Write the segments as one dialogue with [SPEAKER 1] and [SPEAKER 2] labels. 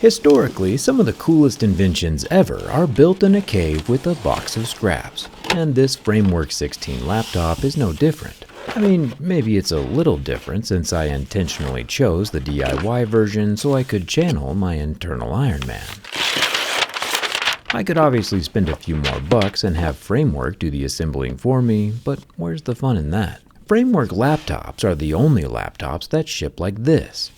[SPEAKER 1] Historically, some of the coolest inventions ever are built in a cave with a box of scraps, and this Framework 16 laptop is no different. I mean, maybe it's a little different since I intentionally chose the DIY version so I could channel my internal Iron Man. I could obviously spend a few more bucks and have Framework do the assembling for me, but where's the fun in that? Framework laptops are the only laptops that ship like this.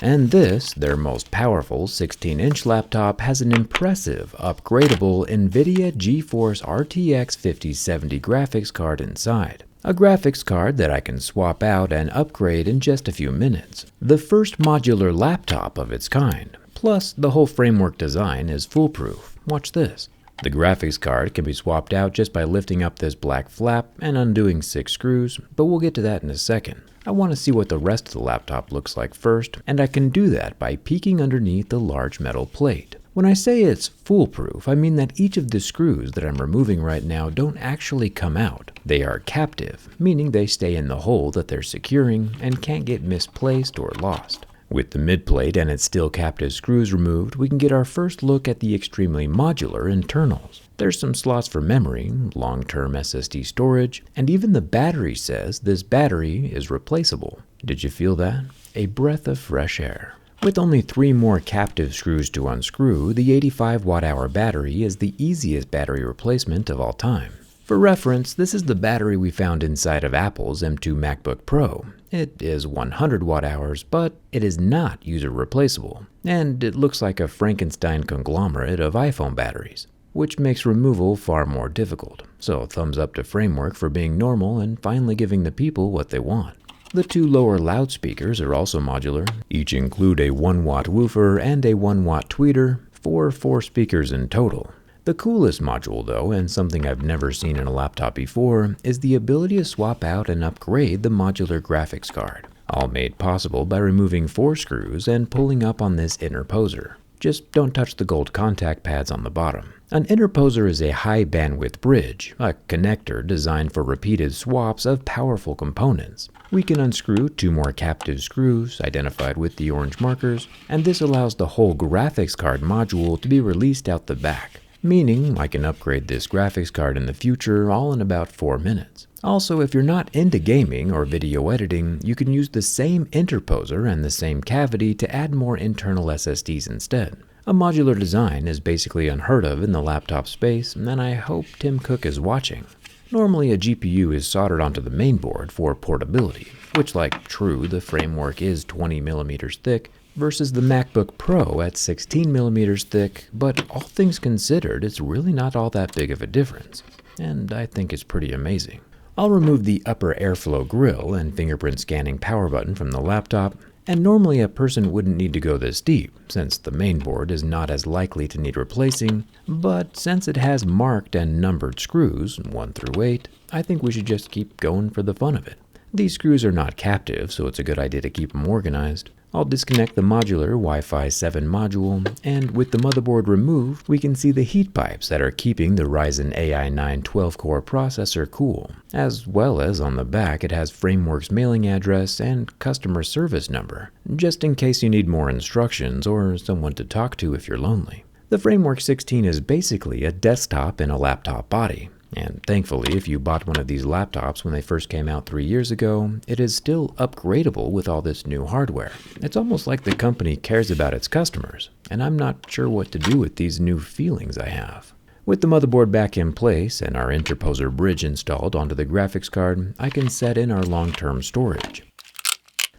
[SPEAKER 1] And this, their most powerful 16-inch laptop, has an impressive, upgradable NVIDIA GeForce RTX 5070 graphics card inside. A graphics card that I can swap out and upgrade in just a few minutes. The first modular laptop of its kind. Plus, the whole Framework design is foolproof. Watch this. The graphics card can be swapped out just by lifting up this black flap and undoing 6 screws, but we'll get to that in a second. I want to see what the rest of the laptop looks like first, and I can do that by peeking underneath the large metal plate. When I say it's foolproof, I mean that each of the screws that I'm removing right now don't actually come out. They are captive, meaning they stay in the hole that they're securing and can't get misplaced or lost. With the midplate and its still captive screws removed, we can get our first look at the extremely modular internals. There's some slots for memory, long-term SSD storage, and even the battery says this battery is replaceable. Did you feel that? A breath of fresh air. With only 3 more captive screws to unscrew, the 85 watt-hour battery is the easiest battery replacement of all time. For reference, this is the battery we found inside of Apple's M2 MacBook Pro. It is 100 watt-hours, but it is not user replaceable, and it looks like a Frankenstein conglomerate of iPhone batteries, which makes removal far more difficult. So thumbs up to Framework for being normal and finally giving the people what they want. The 2 lower loudspeakers are also modular. Each include a 1-watt woofer and a 1-watt tweeter, for 4 speakers in total. The coolest module though, and something I've never seen in a laptop before, is the ability to swap out and upgrade the modular graphics card. All made possible by removing 4 screws and pulling up on this interposer. Just don't touch the gold contact pads on the bottom. An interposer is a high bandwidth bridge, a connector designed for repeated swaps of powerful components. We can unscrew 2 more captive screws, identified with the orange markers, and this allows the whole graphics card module to be released out the back. Meaning I can upgrade this graphics card in the future all in about 4 minutes. Also, if you're not into gaming or video editing, you can use the same interposer and the same cavity to add more internal SSDs instead. A modular design is basically unheard of in the laptop space, and I hope Tim Cook is watching. Normally a GPU is soldered onto the mainboard for portability, which, like true, the Framework is 20mm thick, versus the MacBook Pro at 16mm thick, but all things considered, it's really not all that big of a difference, and I think it's pretty amazing. I'll remove the upper airflow grill and fingerprint scanning power button from the laptop, and normally a person wouldn't need to go this deep, since the mainboard is not as likely to need replacing, but since it has marked and numbered screws, 1 through 8, I think we should just keep going for the fun of it. These screws are not captive, so it's a good idea to keep them organized. I'll disconnect the modular Wi-Fi 7 module, and with the motherboard removed, we can see the heat pipes that are keeping the Ryzen AI 9 12-core processor cool. As well as on the back, it has Framework's mailing address and customer service number, just in case you need more instructions or someone to talk to if you're lonely. The Framework 16 is basically a desktop in a laptop body. And thankfully, if you bought one of these laptops when they first came out 3 years ago, it is still upgradable with all this new hardware. It's almost like the company cares about its customers, and I'm not sure what to do with these new feelings I have. With the motherboard back in place and our interposer bridge installed onto the graphics card, I can set in our long-term storage.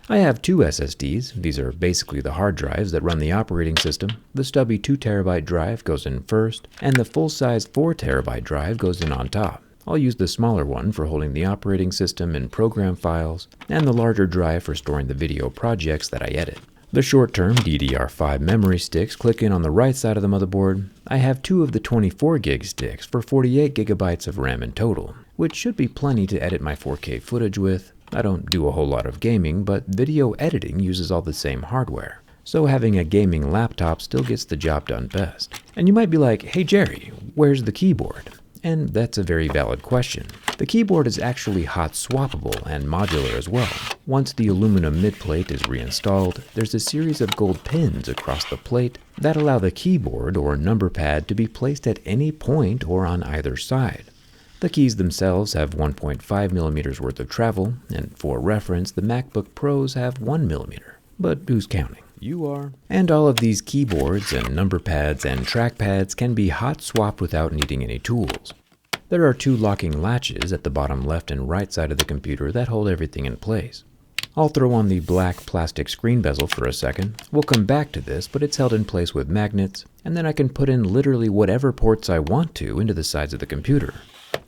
[SPEAKER 1] I have 2 SSDs. These are basically the hard drives that run the operating system. The stubby 2TB drive goes in first, and the full-size 4TB drive goes in on top. I'll use the smaller one for holding the operating system and program files, and the larger drive for storing the video projects that I edit. The short-term DDR5 memory sticks click in on the right side of the motherboard. I have 2 of the 24GB sticks for 48GB of RAM in total, which should be plenty to edit my 4K footage with. I don't do a whole lot of gaming, but video editing uses all the same hardware. So having a gaming laptop still gets the job done best. And you might be like, hey Jerry, where's the keyboard? And that's a very valid question. The keyboard is actually hot swappable and modular as well. Once the aluminum midplate is reinstalled, there's a series of gold pins across the plate that allow the keyboard or number pad to be placed at any point or on either side. The keys themselves have 1.5 millimeters worth of travel, and for reference, the MacBook Pros have 1 millimeter. But who's counting? You are. And all of these keyboards and number pads and trackpads can be hot swapped without needing any tools. There are 2 locking latches at the bottom left and right side of the computer that hold everything in place. I'll throw on the black plastic screen bezel for a second. We'll come back to this, but it's held in place with magnets, and then I can put in literally whatever ports I want to into the sides of the computer.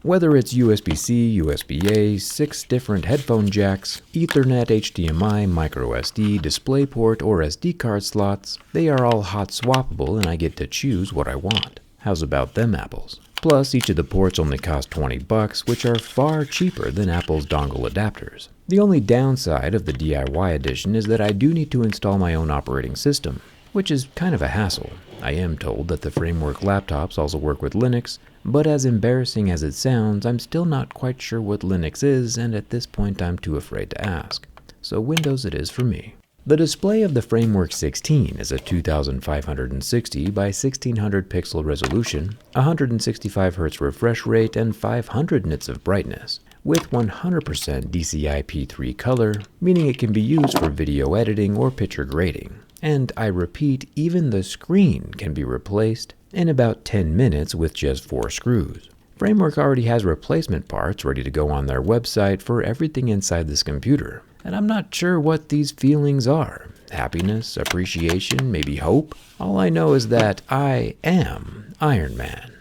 [SPEAKER 1] Whether it's USB-C, USB-A, 6 different headphone jacks, Ethernet, HDMI, microSD, DisplayPort, or SD card slots, they are all hot swappable and I get to choose what I want. How's about them apples? Plus, each of the ports only cost $20, which are far cheaper than Apple's dongle adapters. The only downside of the DIY edition is that I do need to install my own operating system, which is kind of a hassle. I am told that the Framework laptops also work with Linux, but as embarrassing as it sounds, I'm still not quite sure what Linux is, and at this point I'm too afraid to ask. So Windows it is for me. The display of the Framework 16 is a 2560 by 1600 pixel resolution, 165 Hz refresh rate, and 500 nits of brightness, with 100% DCI-P3 color, meaning it can be used for video editing or picture grading. And I repeat, even the screen can be replaced in about 10 minutes with just 4 screws. Framework already has replacement parts ready to go on their website for everything inside this computer. And I'm not sure what these feelings are. Happiness, appreciation, maybe hope? All I know is that I am Iron Man.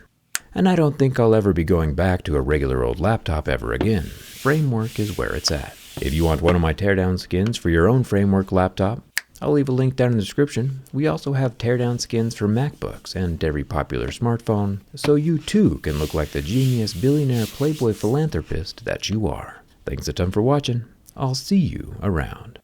[SPEAKER 1] And I don't think I'll ever be going back to a regular old laptop ever again. Framework is where it's at. If you want one of my teardown skins for your own Framework laptop, I'll leave a link down in the description. We also have teardown skins for MacBooks and every popular smartphone, so you too can look like the genius billionaire playboy philanthropist that you are. Thanks a ton for watching. I'll see you around.